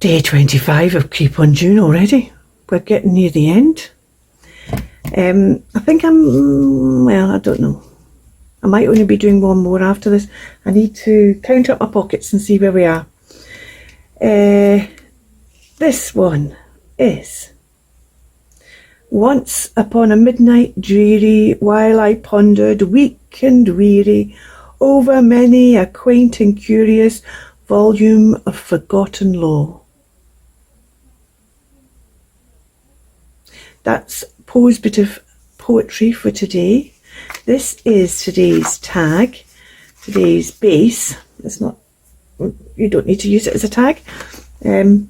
Day 25 of Keep on June already. We're getting near the end. I think well, I don't know. I might only be doing one more after this. I need to count up my pockets and see where we are. This one is: once upon a midnight dreary, while I pondered weak and weary over many a quaint and curious volume of forgotten lore. That's Poe's bit of poetry for today. This is today's tag, today's base. It's not, you don't need to use it as a tag. And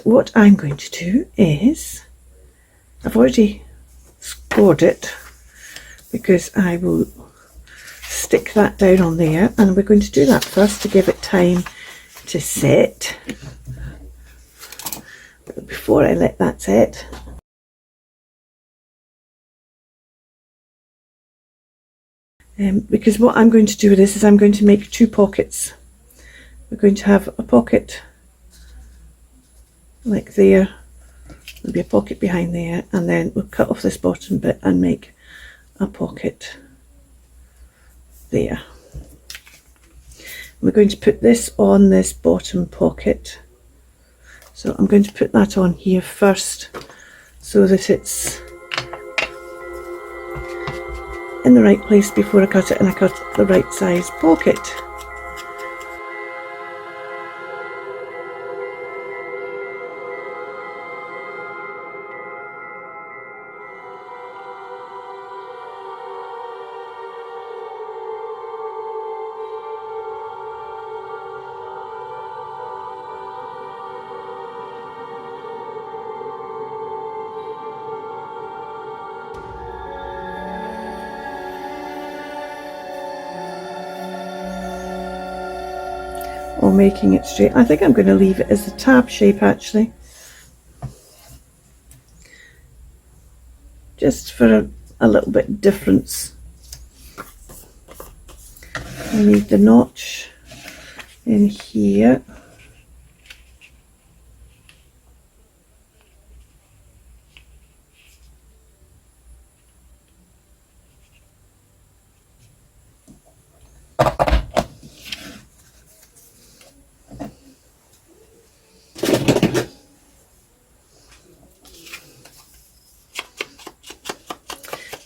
what I'm going to do is, I've already scored it because I will stick that down on there, and we're going to do that first to give it time to set. But before I let that set, because what I'm going to do with this is I'm going to make two pockets. We're going to have a pocket like there, there'll be a pocket behind there, and then we'll cut off this bottom bit and make a pocket there. We're going to put this on this bottom pocket, so I'm going to put that on here first so that it's in the right place before I cut it, and I cut the right size pocket. Or making it straight. I think I'm going to leave it as a tab shape actually, just for a little bit difference. I need the notch in here.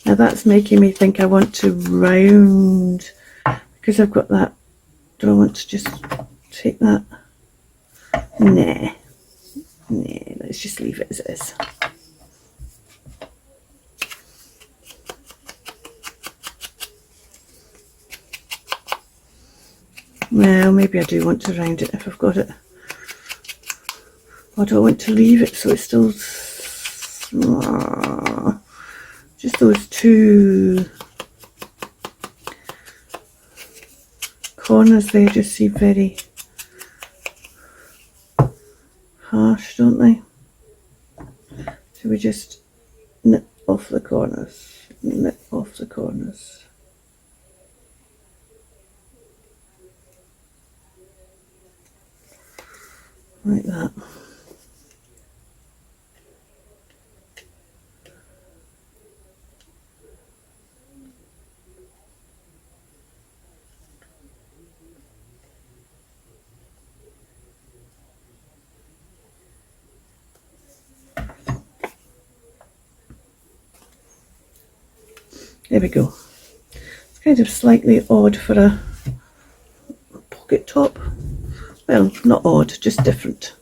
Now that's making me think I want to round, because I've got that. Do I want to just take that? Nah, let's just leave it as it is. Well, maybe I do want to round it if I've got it. Or do I want to leave it so it's still just those two corners there just seem very harsh, don't they? So we just nip off the corners, nip off the corners. Like that. There we go. It's kind of slightly odd for a pocket top. Well, not odd, just different.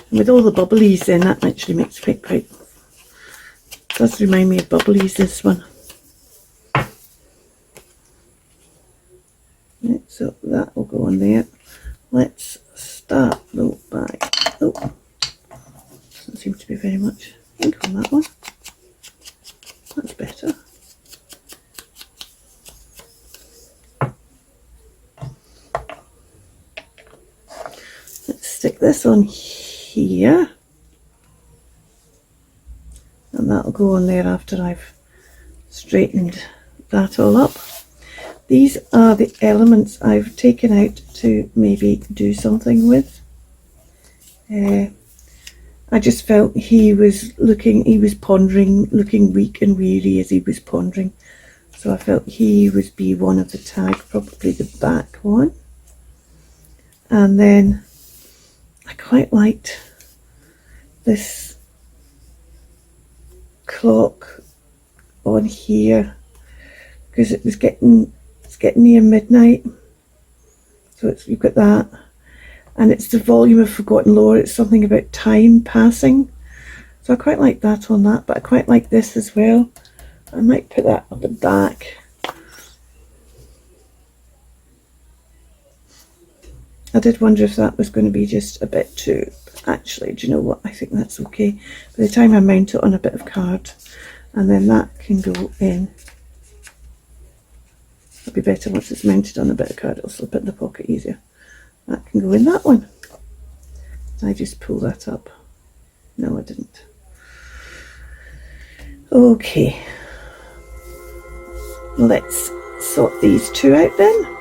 And with all the bubblies in, that actually makes quite does remind me of bubblies, this one. Right, so that will go on there. Let's start the back. Oh, doesn't seem to be very much ink on that one. That's better. Let's stick this on here, and that'll go on there after I've straightened that all up. these are the elements I've taken out to maybe do something with. I just felt he was pondering, looking weak and weary as he was pondering. So I felt he would be one of the tag, probably the back one. And then I quite liked this clock on here because it's getting near midnight. So you've got that. And it's the volume of forgotten lore. It's something about time passing. So I quite like that on that, but I quite like this as well. I might put that on the back. I did wonder if that was going to be just a bit too... Actually, do you know what? I think that's okay. By the time I mount it on a bit of card, and then that can go in. It'll be better once it's mounted on a bit of card. It'll slip it in the pocket easier. That can go in that one. Did I just pull that up? No, I didn't. Okay. Let's sort these two out then.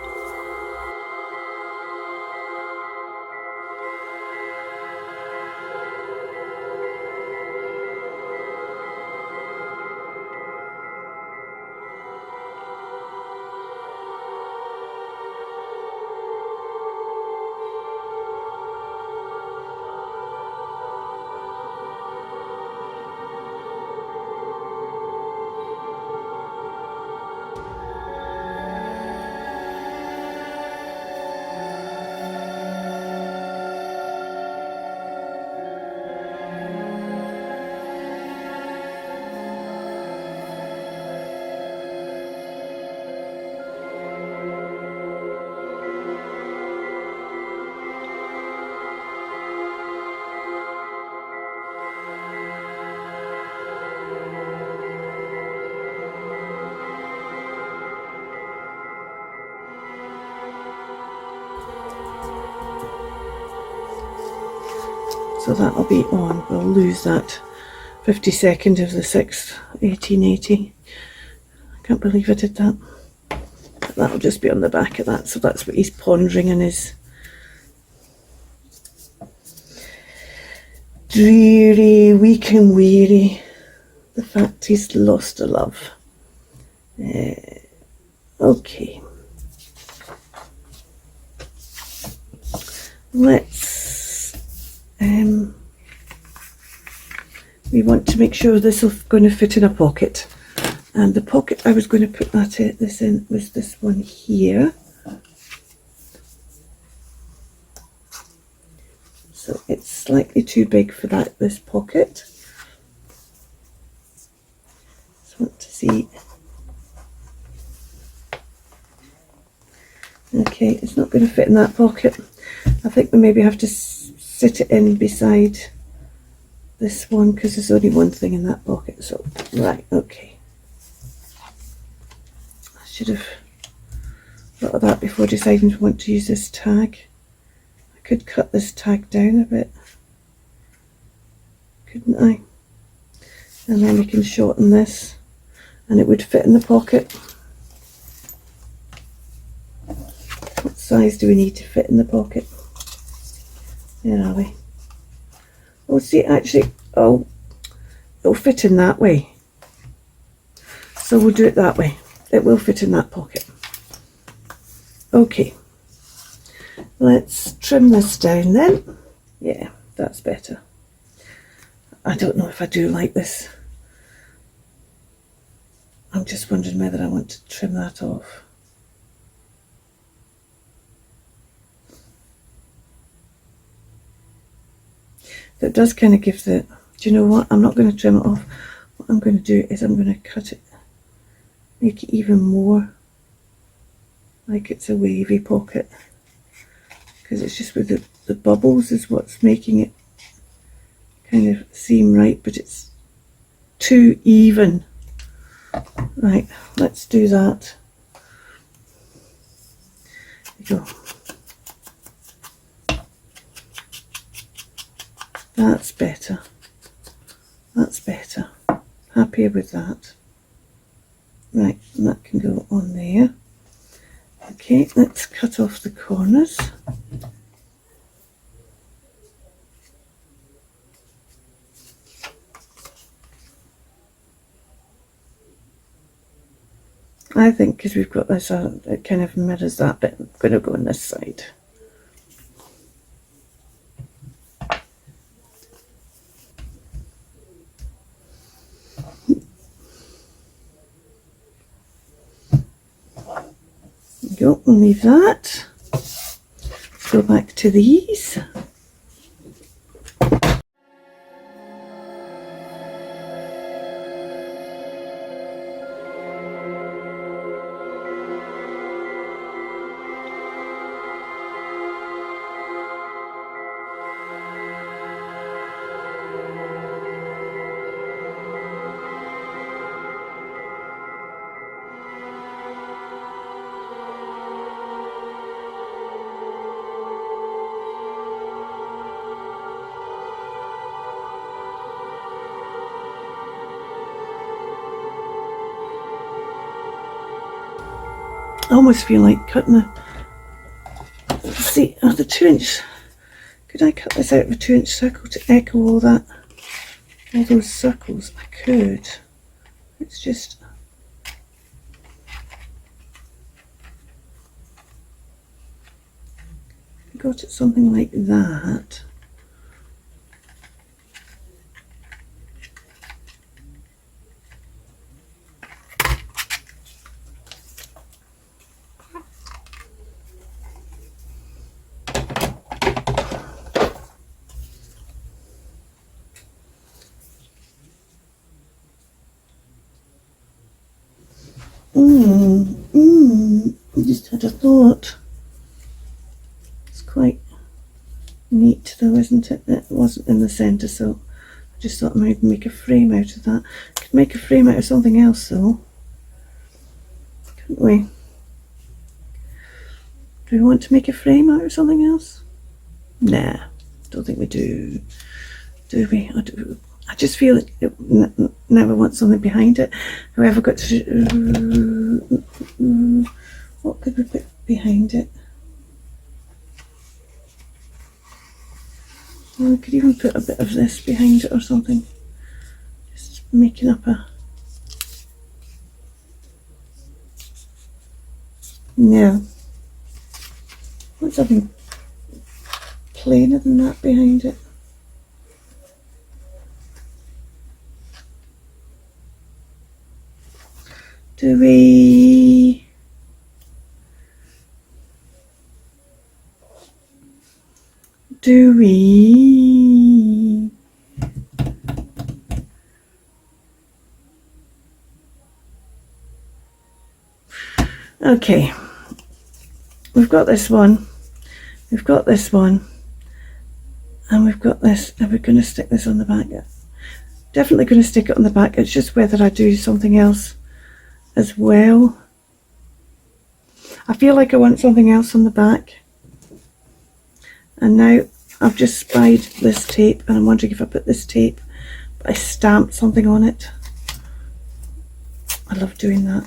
So that'll be on. We'll lose that 52nd of the 6th, 1880. I can't believe I did that. But that'll just be on the back of that. So that's what he's pondering in his dreary, weak and weary. The fact he's lost a love. Okay. Let's we want to make sure this is going to fit in a pocket, and the pocket I was going to put this in was this one here. So it's slightly too big for this pocket. Just want to see. Okay, it's not going to fit in that pocket. I think we maybe have to sit it in beside this one because there's only one thing in that pocket. So, right, okay. I should have thought of that before deciding to want to use this tag. I could cut this tag down a bit, couldn't I? And then we can shorten this and it would fit in the pocket. What size do we need to fit in the pocket? Where are we? Oh, see, actually, oh, it'll fit in that way. So we'll do it that way. It will fit in that pocket. Okay. Let's trim this down then. Yeah, that's better. I don't know if I do like this. I'm just wondering whether I want to trim that off. That does kind of give the, do you know what? I'm not going to trim it off. What I'm going to do is I'm going to cut it, make it even more like it's a wavy pocket. Because it's just with the bubbles is what's making it kind of seem right, but it's too even. Right, let's do that. There you go. That's better. That's better. Happier with that. Right, and that can go on there. Okay, let's cut off the corners. I think because we've got this, it kind of mirrors that bit. I'm going to go on this side. There we go, we'll leave that. Let's go back to these. I almost feel like cutting the 2-inch. Could I cut this out of a 2-inch circle to echo all those circles? I could. It's just got it something like that. I just had a thought. It's quite neat though, isn't it? It wasn't in the centre, so I just thought I might make a frame out of that. Could make a frame out of something else though, couldn't we? Do we want to make a frame out of something else? Nah, don't think we do. Do we? I just feel it now I want something behind it. However, got to what could we put behind it? Well, we could even put a bit of this behind it or something. Just making up a... No. Want something plainer than that behind it. Do we... Okay, we've got this one, we've got this one, and we've got this. Are we going to stick this on the back? Definitely going to stick it on the back. It's just whether I do something else as well. I feel like I want something else on the back. And now I've just spied this tape, and I'm wondering if I put this tape, but I stamped something on it. I love doing that.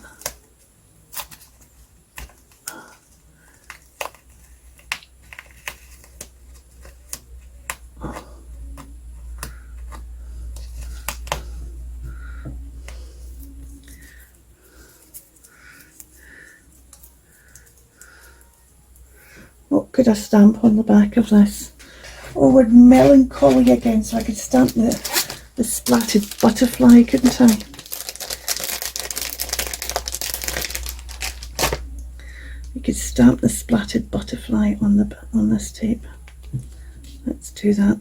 What could I stamp on the back of this? Oh, we're melancholy again, so I could stamp the splattered butterfly, couldn't I? You could stamp the splattered butterfly on this tape. Let's do that.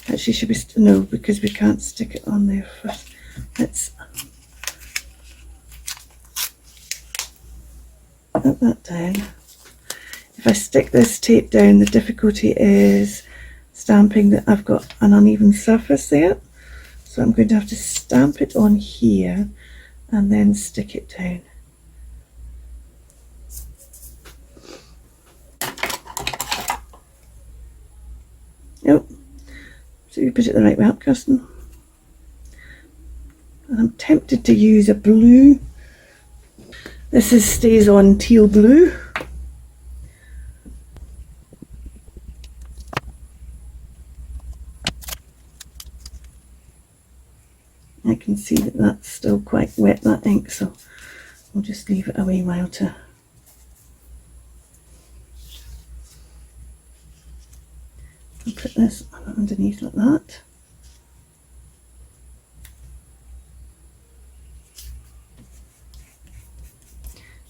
Actually, should we? No, because we can't stick it on there first. Let's put that down. If I stick this tape down, the difficulty is stamping that I've got an uneven surface there. So I'm going to have to stamp it on here and then stick it down. Nope. So you put it the right way up, Kirsten. And I'm tempted to use a blue. This is stays on teal blue. I can see that that's still quite wet, that ink, so we'll just leave it a wee while to put this underneath like that.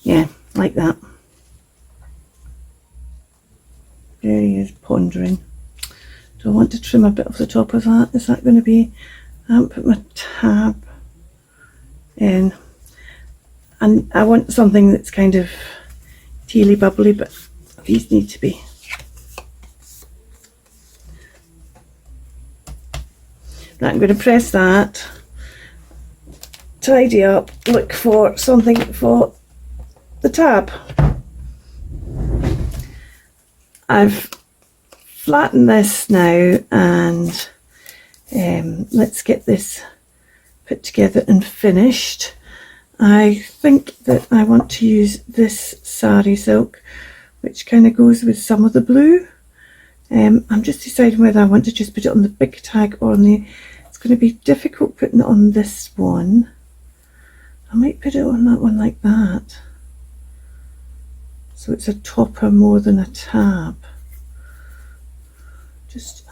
Yeah, like that. There he is pondering. Do I want to trim a bit off the top of that? Is that going to be... I haven't put my tab in. And I want something that's kind of tealy bubbly, but these need to be. Now I'm going to press that, tidy up, look for something for the tab. I've flattened this now, and let's get this put together and finished. I think that I want to use this sari silk, which kind of goes with some of the blue. I'm just deciding whether I want to just put it on the big tag or on the... It's going to be difficult putting it on this one. I might put it on that one like that, so it's a topper more than a tab. Just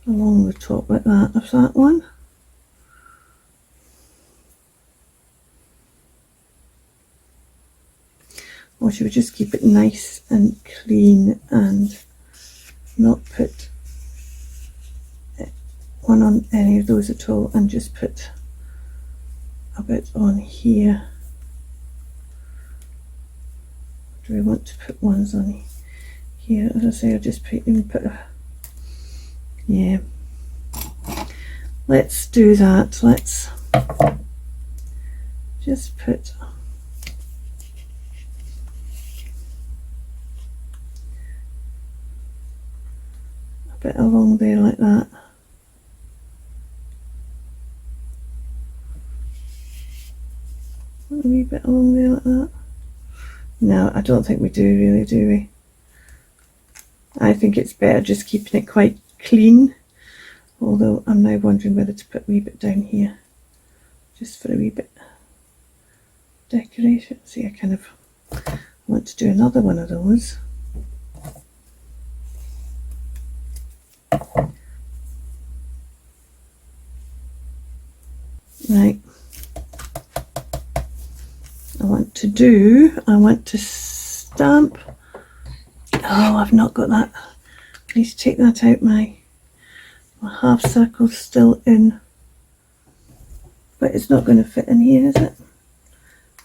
along the top like that of that one. Or should we just keep it nice and clean and not put one on any of those at all, and just put a bit on here? Do we want to put ones on here? As I say, I'll just put a... Yeah, let's do that. Let's just put a bit along there like that. A wee bit along there like that. No, I don't think we do really, do we? I think it's better just keeping it quite clean, although I'm now wondering whether to put a wee bit down here just for a wee bit decoration. See, I kind of want to do another one of those. Right, I want to stamp. Oh, I've not got that. I need to take that out. My half circle's still in, but it's not going to fit in here, is it?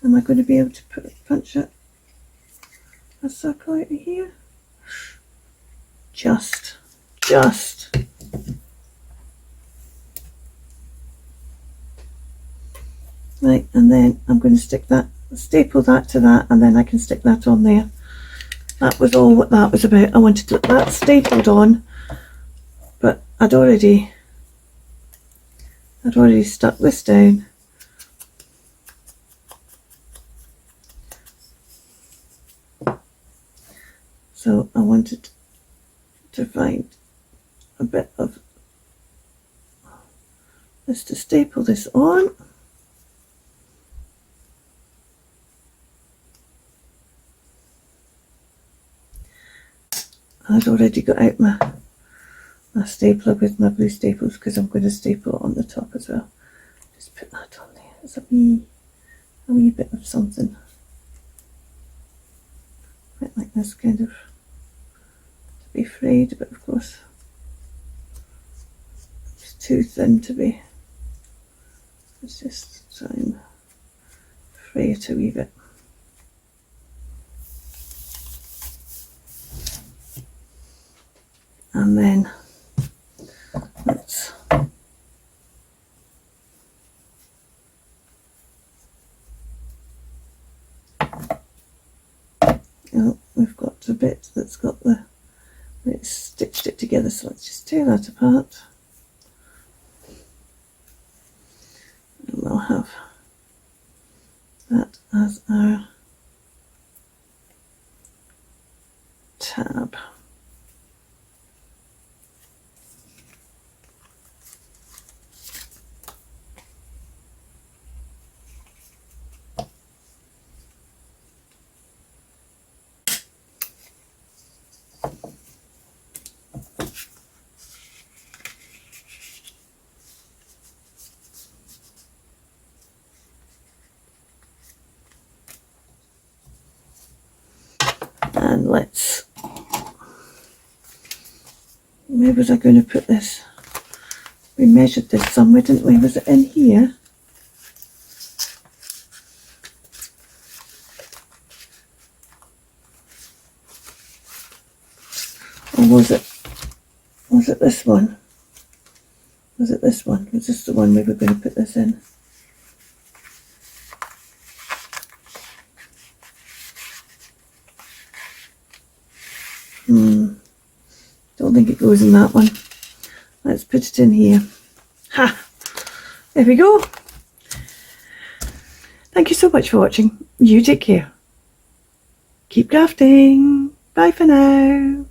Am I going to be able to punch a circle out of here? Just. Right, and then I'm going to staple that to that, and then I can stick that on there. That was all what that was about. I wanted that stapled on, but I'd already stuck this down. So I wanted to find a bit of this to staple this on. I'd already got out my stapler with my blue staples, because I'm going to staple it on the top as well. Just put that on there. It's a wee bit of something. Quite like this, kind of to be frayed, but of course it's too thin to be. Let's just try and fray it a wee bit. And then let's we've got a bit that's got it's stitched it together, so let's just tear that apart, and we'll have that as our tab. And let's, where was I going to put this? We measured this somewhere, didn't we? Was it in here? Or was it this one? Was it this one? Was this the one we were going to put this in? Don't think it goes in that one. Let's put it in here. Ha! There we go. Thank you so much for watching. You take care. Keep crafting. Bye for now.